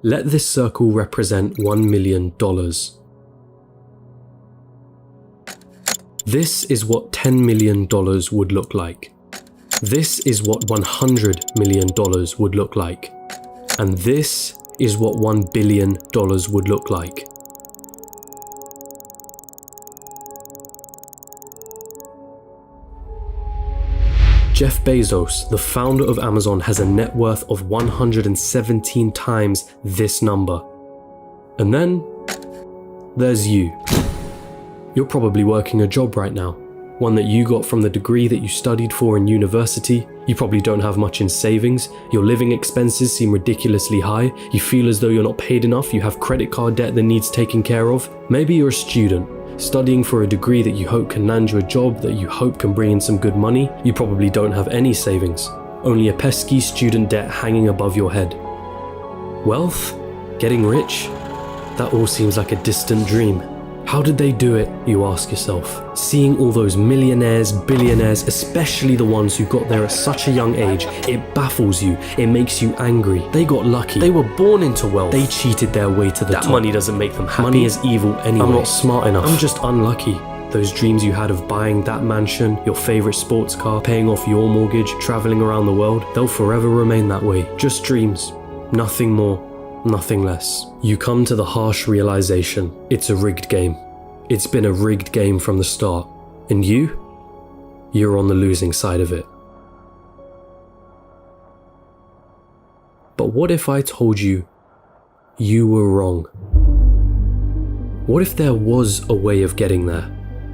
Let this circle represent $1 million. This is what $10 million would look like. This is what $100 million would look like. And this is what $1 billion would look like. Jeff Bezos, the founder of Amazon, has a net worth of 117 times this number. And then there's you. You're probably working a job right now, one that you got from the degree that you studied for in university. You probably don't have much in savings. Your living expenses seem ridiculously high. You feel as though you're not paid enough. You have credit card debt that needs taken care of. Maybe you're a student, studying for a degree that you hope can land you a job that you hope can bring in some good money. You probably don't have any savings, only a pesky student debt hanging above your head. Wealth? Getting rich? That all seems like a distant dream. How did they do it, you ask yourself? Seeing all those millionaires, billionaires, especially the ones who got there at such a young age, it baffles you, it makes you angry. They got lucky. They were born into wealth. They cheated their way to the top. That money doesn't make them happy. Money is evil anyway. I'm not smart enough. I'm just unlucky. Those dreams you had of buying that mansion, your favorite sports car, paying off your mortgage, traveling around the world, they'll forever remain that way. Just dreams. Nothing more. Nothing less. You come to the harsh realization, it's a rigged game. It's been a rigged game from the start. And you're on the losing side of it. But what if I told you you were wrong? What if there was a way of getting there?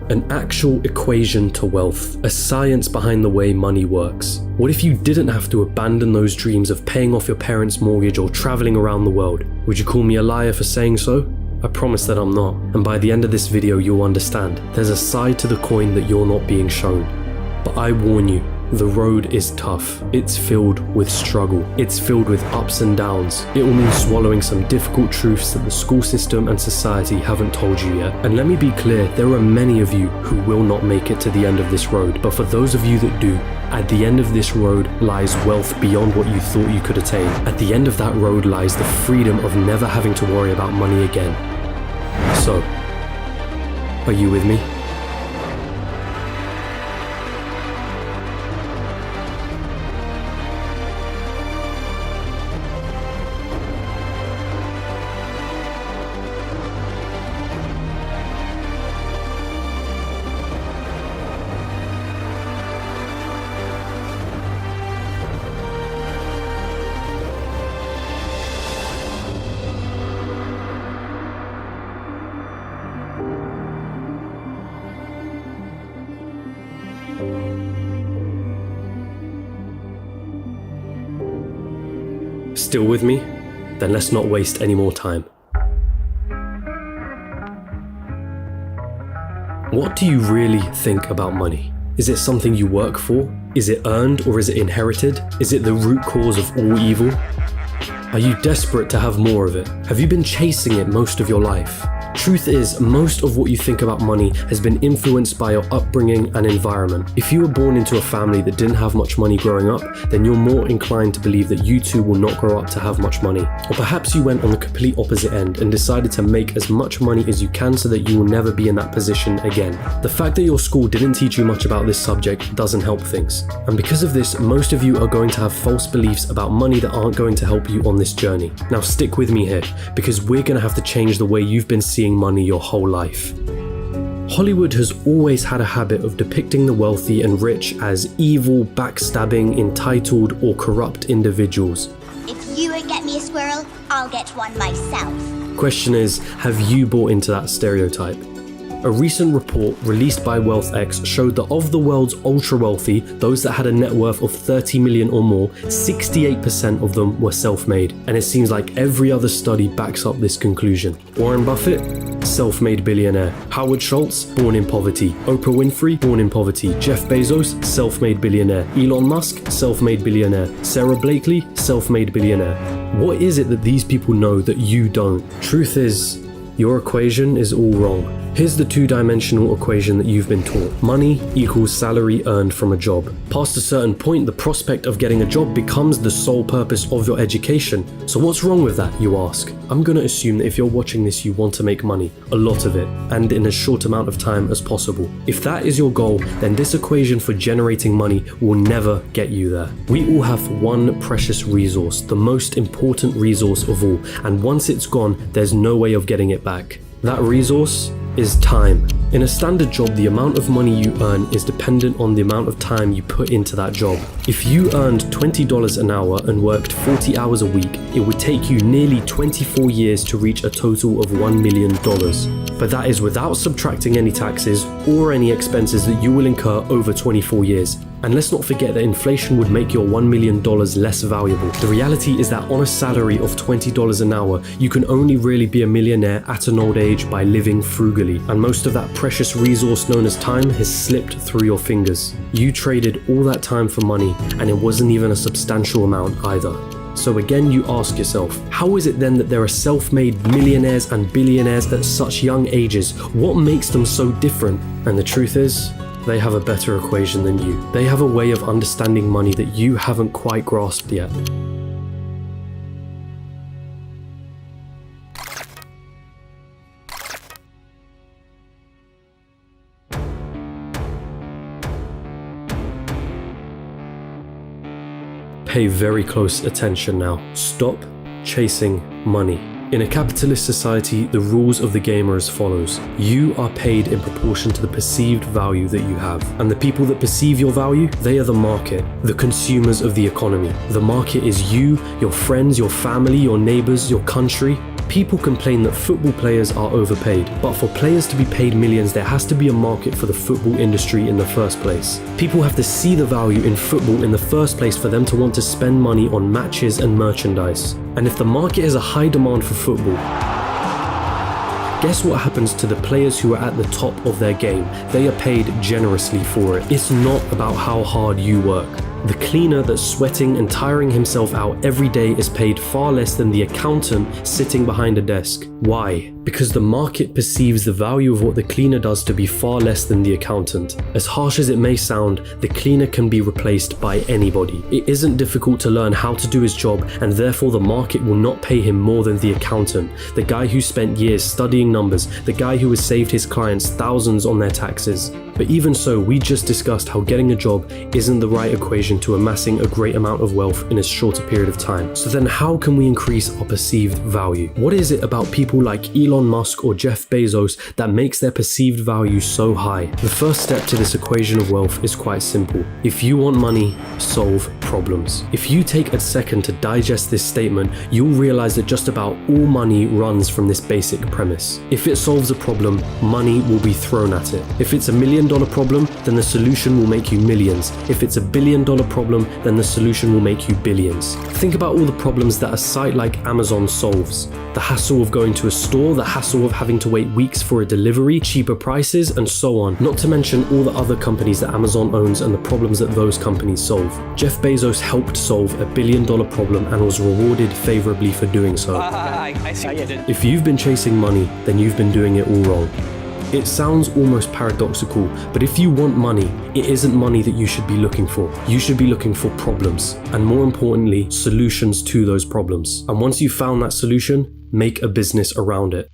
An actual equation to wealth, a science behind the way money works. What if you didn't have to abandon those dreams of paying off your parents' mortgage or traveling around the world? Would you call me a liar for saying so? I promise that I'm not. And by the end of this video, you'll understand. There's a side to the coin that you're not being shown. But I warn you, the road is tough. It's filled with struggle. It's filled with ups and downs. It will mean swallowing some difficult truths that the school system and society haven't told you yet. And let me be clear, there are many of you who will not make it to the end of this road. But for those of you that do, at the end of this road lies wealth beyond what you thought you could attain. At the end of that road lies the freedom of never having to worry about money again. So, are you with me? Still with me? Then let's not waste any more time. What do you really think about money? Is it something you work for? Is it earned or is it inherited? Is it the root cause of all evil? Are you desperate to have more of it? Have you been chasing it most of your life? Truth is, most of what you think about money has been influenced by your upbringing and environment. If you were born into a family that didn't have much money growing up, then you're more inclined to believe that you too will not grow up to have much money. Or perhaps you went on the complete opposite end and decided to make as much money as you can so that you will never be in that position again. The fact that your school didn't teach you much about this subject doesn't help things. And because of this, most of you are going to have false beliefs about money that aren't going to help you on this journey. Now stick with me here, because we're going to have to change the way you've been seeing money your whole life. Hollywood has always had a habit of depicting the wealthy and rich as evil, backstabbing, entitled, or corrupt individuals. If you won't get me a squirrel, I'll get one myself. Question is, have you bought into that stereotype? A recent report released by WealthX showed that of the world's ultra-wealthy, those that had a net worth of 30 million or more, 68% of them were self-made. And it seems like every other study backs up this conclusion. Warren Buffett? Self-made billionaire. Howard Schultz? Born in poverty. Oprah Winfrey? Born in poverty. Jeff Bezos? Self-made billionaire. Elon Musk? Self-made billionaire. Sarah Blakely? Self-made billionaire. What is it that these people know that you don't? Truth is, your equation is all wrong. Here's the two-dimensional equation that you've been taught. Money equals salary earned from a job. Past a certain point, the prospect of getting a job becomes the sole purpose of your education. So what's wrong with that, you ask? I'm gonna assume that if you're watching this, you want to make money, a lot of it, and in as short amount of time as possible. If that is your goal, then this equation for generating money will never get you there. We all have one precious resource, the most important resource of all, and once it's gone, there's no way of getting it back. That resource is time. In a standard job, the amount of money you earn is dependent on the amount of time you put into that job. If you earned $20 an hour and worked 40 hours a week, it would take you nearly 24 years to reach a total of $1 million. But that is without subtracting any taxes or any expenses that you will incur over 24 years. And let's not forget that inflation would make your $1 million less valuable. The reality is that on a salary of $20 an hour, you can only really be a millionaire at an old age by living frugally. And most of that precious resource known as time has slipped through your fingers. You traded all that time for money, and it wasn't even a substantial amount either. So again, you ask yourself, how is it then that there are self-made millionaires and billionaires at such young ages? What makes them so different? And the truth is, they have a better equation than you. They have a way of understanding money that you haven't quite grasped yet. Pay very close attention now. Stop chasing money. In a capitalist society, the rules of the game are as follows. You are paid in proportion to the perceived value that you have. And the people that perceive your value, they are the market, the consumers of the economy. The market is you, your friends, your family, your neighbors, your country. People complain that football players are overpaid, but for players to be paid millions, there has to be a market for the football industry in the first place. People have to see the value in football in the first place for them to want to spend money on matches and merchandise. And if the market has a high demand for football, guess what happens to the players who are at the top of their game? They are paid generously for it. It's not about how hard you work. The cleaner that's sweating and tiring himself out every day is paid far less than the accountant sitting behind a desk. Why? Because the market perceives the value of what the cleaner does to be far less than the accountant. As harsh as it may sound, the cleaner can be replaced by anybody. It isn't difficult to learn how to do his job, and therefore the market will not pay him more than the accountant, the guy who spent years studying numbers, the guy who has saved his clients thousands on their taxes. But even so, we just discussed how getting a job isn't the right equation to amassing a great amount of wealth in a shorter period of time. So then how can we increase our perceived value? What is it about people like Elon Musk or Jeff Bezos that makes their perceived value so high? The first step to this equation of wealth is quite simple. If you want money, solve problems. If you take a second to digest this statement, you'll realize that just about all money runs from this basic premise. If it solves a problem, money will be thrown at it. If it's $1 million problem, then the solution will make you millions. If it's $1 billion problem, then the solution will make you billions. Think about all the problems that a site like Amazon solves. The hassle of going to a store, the hassle of having to wait weeks for a delivery, cheaper prices, and so on. Not to mention all the other companies that Amazon owns and the problems that those companies solve. Jeff Bezos helped solve $1 billion problem and was rewarded favorably for doing so. I see what you did. If you've been chasing money, then you've been doing it all wrong. It sounds almost paradoxical, but if you want money, it isn't money that you should be looking for. You should be looking for problems, and more importantly, solutions to those problems. And once you've found that solution, make a business around it.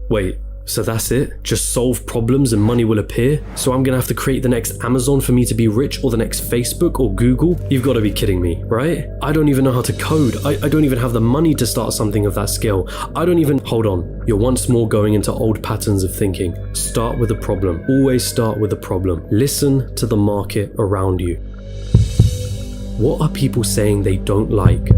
Wait, so that's it? Just solve problems and money will appear? So I'm gonna have to create the next Amazon for me to be rich, or the next Facebook or Google? You've gotta be kidding me, right? I don't even know how to code. I don't even have the money to start something of that scale. Hold on. You're once more going into old patterns of thinking. Start with a problem. Always start with a problem. Listen to the market around you. What are people saying they don't like?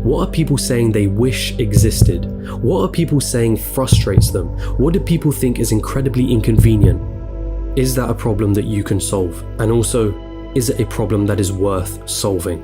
What are people saying they wish existed? What are people saying frustrates them? What do people think is incredibly inconvenient? Is that a problem that you can solve? And also, is it a problem that is worth solving?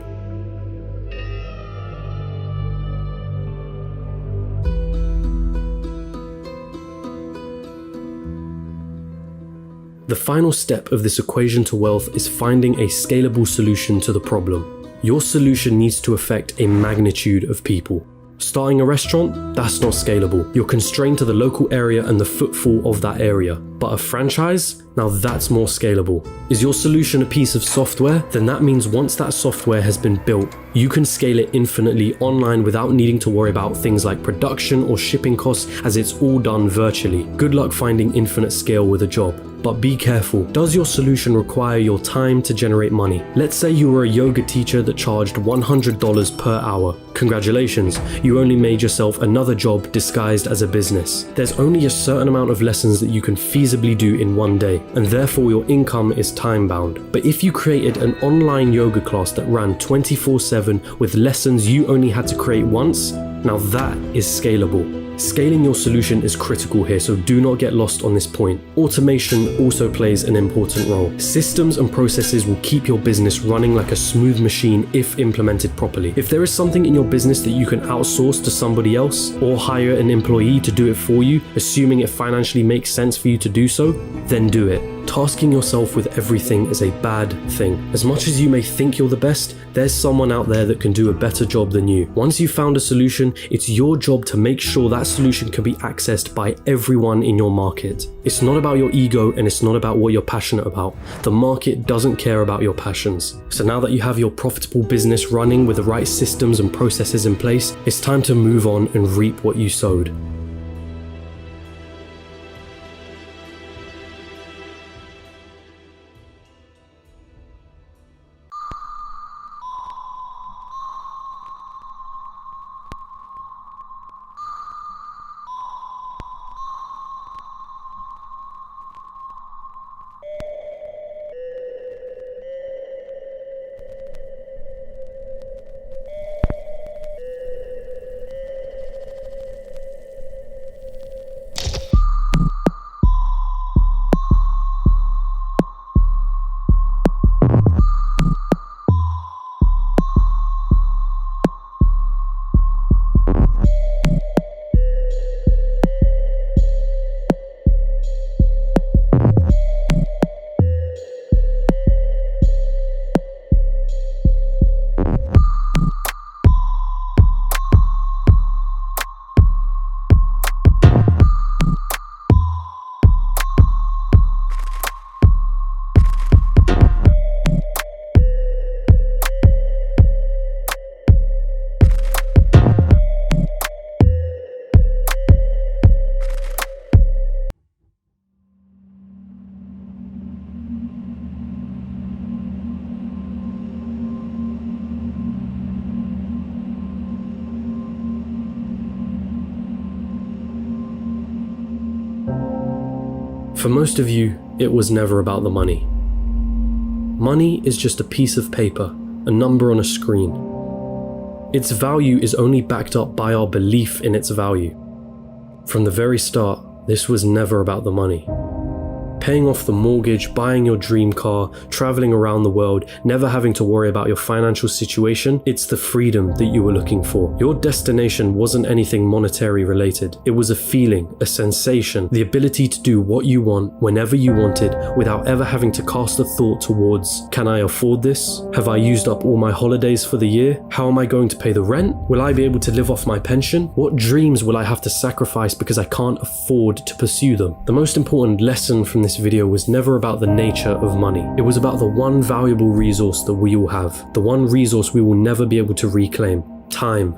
The final step of this equation to wealth is finding a scalable solution to the problem. Your solution needs to affect a magnitude of people. Starting a restaurant? That's not scalable. You're constrained to the local area and the footfall of that area. But a franchise? Now that's more scalable. Is your solution a piece of software? Then that means once that software has been built, you can scale it infinitely online without needing to worry about things like production or shipping costs, as it's all done virtually. Good luck finding infinite scale with a job. But be careful, does your solution require your time to generate money? Let's say you were a yoga teacher that charged $100 per hour. Congratulations, you only made yourself another job disguised as a business. There's only a certain amount of lessons that you can feasibly do in one day, and therefore your income is time bound. But if you created an online yoga class that ran 24/7 with lessons you only had to create once, now that is scalable. Scaling your solution is critical here, so do not get lost on this point. Automation also plays an important role. Systems and processes will keep your business running like a smooth machine if implemented properly. If there is something in your business that you can outsource to somebody else or hire an employee to do it for you, assuming it financially makes sense for you to do so, then do it. Tasking yourself with everything is a bad thing. As much as you may think you're the best, there's someone out there that can do a better job than you. Once you've found a solution, it's your job to make sure that solution can be accessed by everyone in your market. It's not about your ego and it's not about what you're passionate about. The market doesn't care about your passions. So now that you have your profitable business running with the right systems and processes in place, it's time to move on and reap what you sowed. For most of you, it was never about the money. Money is just a piece of paper, a number on a screen. Its value is only backed up by our belief in its value. From the very start, this was never about the money. Paying off the mortgage, buying your dream car, traveling around the world, never having to worry about your financial situation, it's the freedom that you were looking for. Your destination wasn't anything monetary related. It was a feeling, a sensation, the ability to do what you want whenever you wanted without ever having to cast a thought towards, can I afford this? Have I used up all my holidays for the year? How am I going to pay the rent? Will I be able to live off my pension? What dreams will I have to sacrifice because I can't afford to pursue them? The most important lesson from this video was never about the nature of money. It was about the one valuable resource that we all have, the one resource we will never be able to reclaim: time.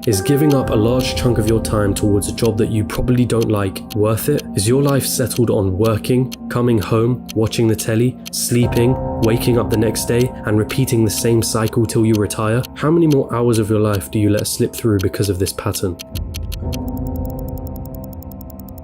Is giving up a large chunk of your time towards a job that you probably don't like worth it? Is your life settled on working, coming home, watching the telly, sleeping, waking up the next day, and repeating the same cycle till you retire? How many more hours of your life do you let slip through because of this pattern?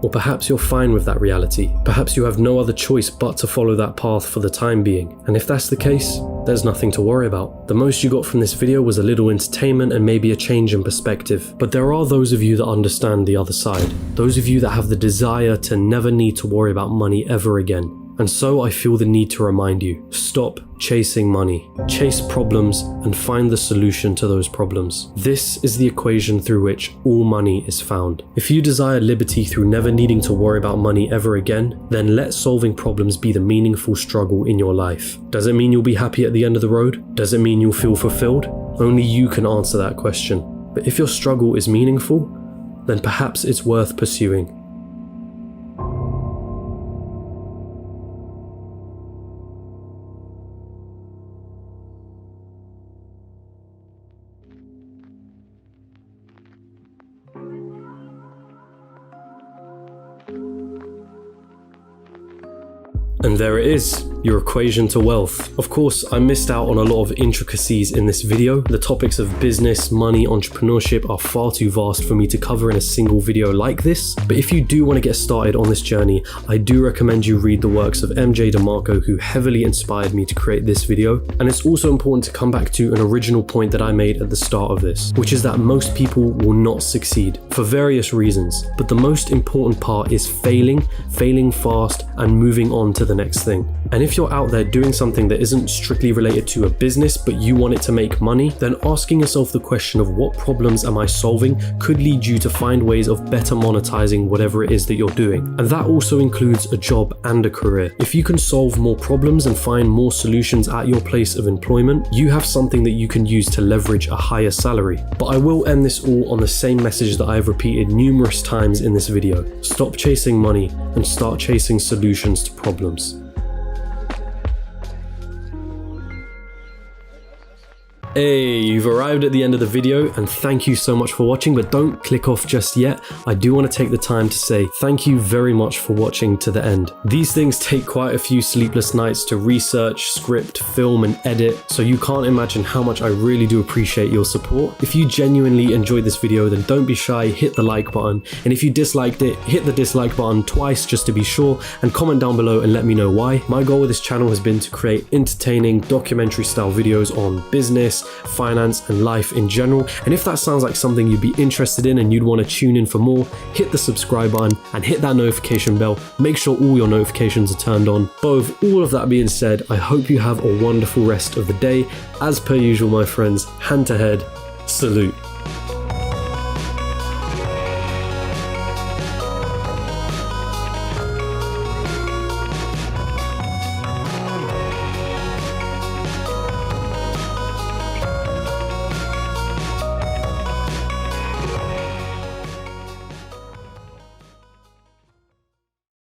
Or perhaps you're fine with that reality. Perhaps you have no other choice but to follow that path for the time being. And if that's the case, there's nothing to worry about. The most you got from this video was a little entertainment and maybe a change in perspective. But there are those of you that understand the other side. Those of you that have the desire to never need to worry about money ever again. And so I feel the need to remind you, stop chasing money. Chase problems and find the solution to those problems. This is the equation through which all money is found. If you desire liberty through never needing to worry about money ever again, then let solving problems be the meaningful struggle in your life. Does it mean you'll be happy at the end of the road? Does it mean you'll feel fulfilled? Only you can answer that question. But if your struggle is meaningful, then perhaps it's worth pursuing. And there it is, your equation to wealth. Of course, I missed out on a lot of intricacies in this video. The topics of business, money, entrepreneurship are far too vast for me to cover in a single video like this. But if you do want to get started on this journey, I do recommend you read the works of MJ DeMarco, who heavily inspired me to create this video. And it's also important to come back to an original point that I made at the start of this, which is that most people will not succeed for various reasons. But the most important part is failing fast, and moving on to the next thing. And if you're out there doing something that isn't strictly related to a business, but you want it to make money, then asking yourself the question of what problems am I solving could lead you to find ways of better monetizing whatever it is that you're doing. And that also includes a job and a career. If you can solve more problems and find more solutions at your place of employment, you have something that you can use to leverage a higher salary. But I will end this all on the same message that I have repeated numerous times in this video. Stop chasing money and start chasing solutions to problems. Hey, you've arrived at the end of the video, and thank you so much for watching, but don't click off just yet. I do want to take the time to say thank you very much for watching to the end. These things take quite a few sleepless nights to research, script, film, and edit, so you can't imagine how much I really do appreciate your support. If you genuinely enjoyed this video, then don't be shy, hit the like button, and if you disliked it, hit the dislike button twice just to be sure, and comment down below and let me know why. My goal with this channel has been to create entertaining documentary style videos on business, finance, and life in general. And if that sounds like something you'd be interested in and you'd want to tune in for more, hit the subscribe button and hit that notification bell. Make sure all your notifications are turned on. But with all of that being said, I hope you have a wonderful rest of the day. As per usual, my friends, hand to head, salute.